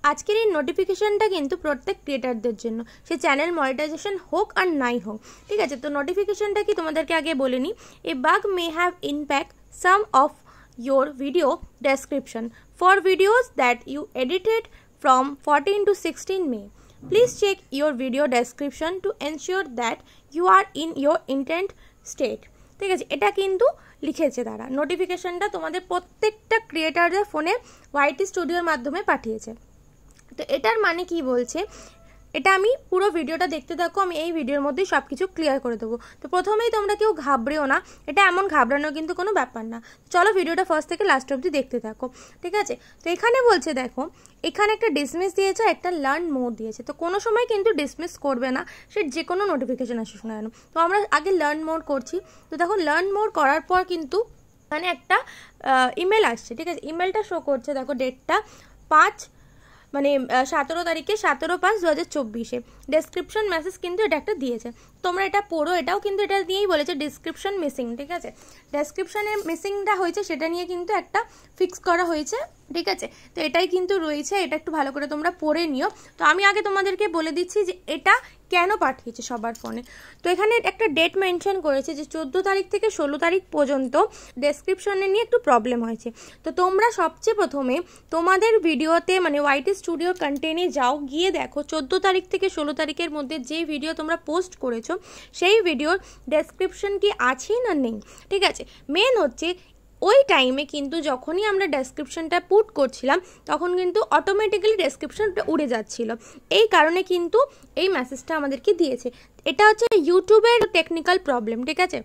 আজকের এই নোটিফিকেশনটা কিন্তু প্রত্যেক ক্রিয়েটারদের জন্য, সে চ্যানেল মনিটাইজেশন হোক আর নাই হোক, ঠিক আছে। তো নোটিফিকেশনটা কি তোমাদেরকে আগে বলে নিই। A bug may have impact some of your video description for videos that you edited from 14 to 16 May. Please check your video description to ensure that you are in your intent state. ঠিক আছে, এটা কিন্তু লিখেছে তারা। নোটিফিকেশনটা তোমাদের প্রত্যেকটা ক্রিয়েটারদের ফোনে ওয়াইটি স্টুডিওর মাধ্যমে পাঠিয়েছে। তো এটার মানে কি বলছে, এটা আমি পুরো ভিডিওটা দেখতে থাকো, আমি এই ভিডিওর মধ্যেই সব কিছু ক্লিয়ার করে দেবো। তো প্রথমেই তোমরা কেউ ঘাবড়েও না, এটা এমন ঘাবড়ানোর কিন্তু কোনো ব্যাপার না। চলো ভিডিওটা ফার্স্ট থেকে লাস্ট অবধি দেখতে থাকো, ঠিক আছে। তো এখানে বলছে দেখো, এখানে একটা ডিসমিস দিয়েছে, একটা লার্ন মোড দিয়েছে। তো কোনো সময় কিন্তু ডিসমিস করবে না, সে যে কোনো নোটিফিকেশান আসুক না কেন। তো আমরা আগে লার্ন মোড করছি। তো দেখো লার্ন মোড করার পর কিন্তু মানে একটা ইমেল আসছে, ঠিক আছে। ইমেলটা শো করছে দেখো, ডেটটা 17 তারিখে 17/5/2024। ডেসক্রিপশন মেসেজ কিন্তু এটা একটা দিয়েছে, তোমরা এটা পড়ো। এটাও কিন্তু এটা দিয়েই বলেছে ডেসক্রিপশন মিসিং, ঠিক আছে। ডেসক্রিপশনে মিসিংটা হয়েছে সেটা নিয়ে কিন্তু একটা ফিক্স করা হয়েছে, ঠিক আছে। তো এটাই কিন্তু রয়েছে, এটা একটু ভালো করে তোমরা পড়ে নিও। তো আমি আগে তোমাদেরকে বলে দিচ্ছি যে এটা কেন পাঠিয়েছে সবার ফোনে। তো এখানে একটা ডেট মেনশন করেছে যে 14 তারিখ থেকে 16 তারিখ পর্যন্ত ডেসক্রিপশনে নিয়ে একটু প্রবলেম হয়েছে। তো তোমরা সবচেয়ে প্রথমে তোমাদের ভিডিওতে মানে ওয়াইটি স্টুডিওর কন্টেন্টে যাও, গিয়ে দেখো 14 তারিখ থেকে 16 তারিখের মধ্যে যে ভিডিও তোমরা পোস্ট করেছো সেই ভিডিওর ডেসক্রিপশন কি আছে না নেই, ঠিক আছে। মেন হচ্ছে ওই টাইমে কিন্তু যখনই আমরা ডেসক্রিপশনটা পুট করছিলাম তখন কিন্তু অটোমেটিক্যালি ডেসক্রিপশনটা উড়ে যাচ্ছিল, এই কারণে কিন্তু এই মেসেজটা আমাদেরকে দিয়েছে। এটা হচ্ছে ইউটিউবের টেকনিক্যাল প্রবলেম, ঠিক আছে,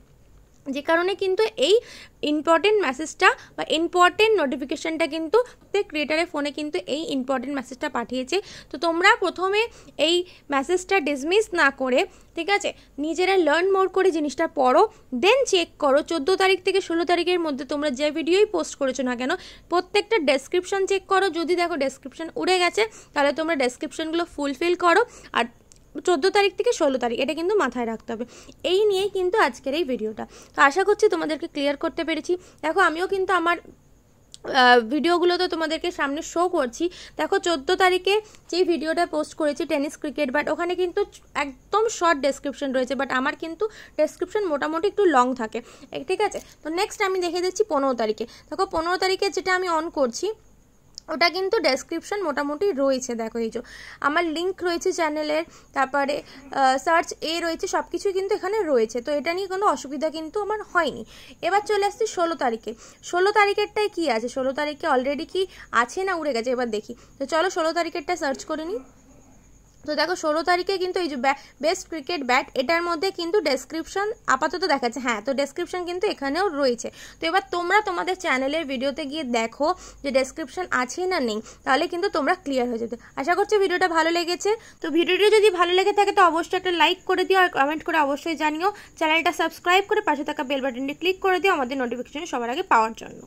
যে কারণে কিন্তু এই ইম্পর্টেন্ট মেসেজটা বা ইম্পর্টেন্ট নোটিফিকেশানটা কিন্তু প্রত্যেক ক্রিয়েটারের ফোনে কিন্তু এই ইম্পর্টেন্ট মেসেজটা পাঠিয়েছে। তো তোমরা প্রথমে এই মেসেজটা ডিসমিস না করে, ঠিক আছে, নিজেরা লার্ন মোড করে জিনিসটা পড়ো, দেন চেক করো 14 তারিখ থেকে 16 তারিখের মধ্যে তোমরা যে ভিডিওই পোস্ট করেছো না কেন প্রত্যেকটা ডেসক্রিপশন চেক করো। যদি দেখো ডেসক্রিপশন উড়ে গেছে তাহলে তোমরা ডেসক্রিপশনগুলো ফুলফিল করো। আর 14 তারিখ থেকে 16 তারিখ এটা কিন্তু মাথায় রাখতে হবে। এই নিয়েই কিন্তু আজকের এই ভিডিওটা। তো আশা করছি তোমাদেরকে ক্লিয়ার করতে পেরেছি। দেখো আমিও কিন্তু আমার ভিডিওগুলো তো তোমাদেরকে সামনে শো করছি। দেখো 14 তারিখে যেই ভিডিওটা পোস্ট করেছি টেনিস ক্রিকেট ব্যাট, ওখানে কিন্তু একদম শর্ট ডেসক্রিপশন রয়েছে, বাট আমার কিন্তু ডেসক্রিপশন মোটামুটি একটু লং থাকে, ঠিক আছে। তো নেক্সট আমি দেখে দিচ্ছি 15 তারিখে। দেখো 15 তারিখে যেটা আমি অন করছি ওটা কিন্তু ডেসক্রিপশন মোটামুটি রয়েছে। দেখো এই যে আমার লিঙ্ক রয়েছে চ্যানেলের, তারপরে সার্চ রয়েছে, সব কিছুই কিন্তু এখানে রয়েছে। তো এটা নিয়ে কোনো অসুবিধা কিন্তু আমার হয়নি। এবার চলে আসছি 16 তারিখে। 16 তারিখেরটাই কি আছে, 16 তারিখে অলরেডি কি আছে না উড়ে গেছে এবার দেখি। তো চলো 16 তারিখেরটা সার্চ করে নিই। তো দেখো 16 তারিখে কিন্তু এই যে বেস্ট ক্রিকেট ব্যাট, এটার মধ্যে কিন্তু ডেসক্রিপশন আপাতত দেখাচ্ছে, হ্যাঁ। তো ডেসক্রিপশন কিন্তু এখানেও রয়েছে। তো এবার তোমরা তোমাদের চ্যানেলের ভিডিওতে গিয়ে দেখো যে ডেসক্রিপশন আছে না নেই, তাহলে কিন্তু তোমরা ক্লিয়ার হয়ে যেতে। আশা করছি ভিডিওটা ভালো লেগেছে। তো ভিডিওটি যদি ভালো লেগে থাকে তো অবশ্যই একটা লাইক করে দিও, আর কমেন্ট করে অবশ্যই জানিও। চ্যানেলটা সাবস্ক্রাইব করে পাশে থাকা বেল বাটনটি ক্লিক করে দিও আমাদের নোটিফিকেশন সবার আগে পাওয়ার জন্য।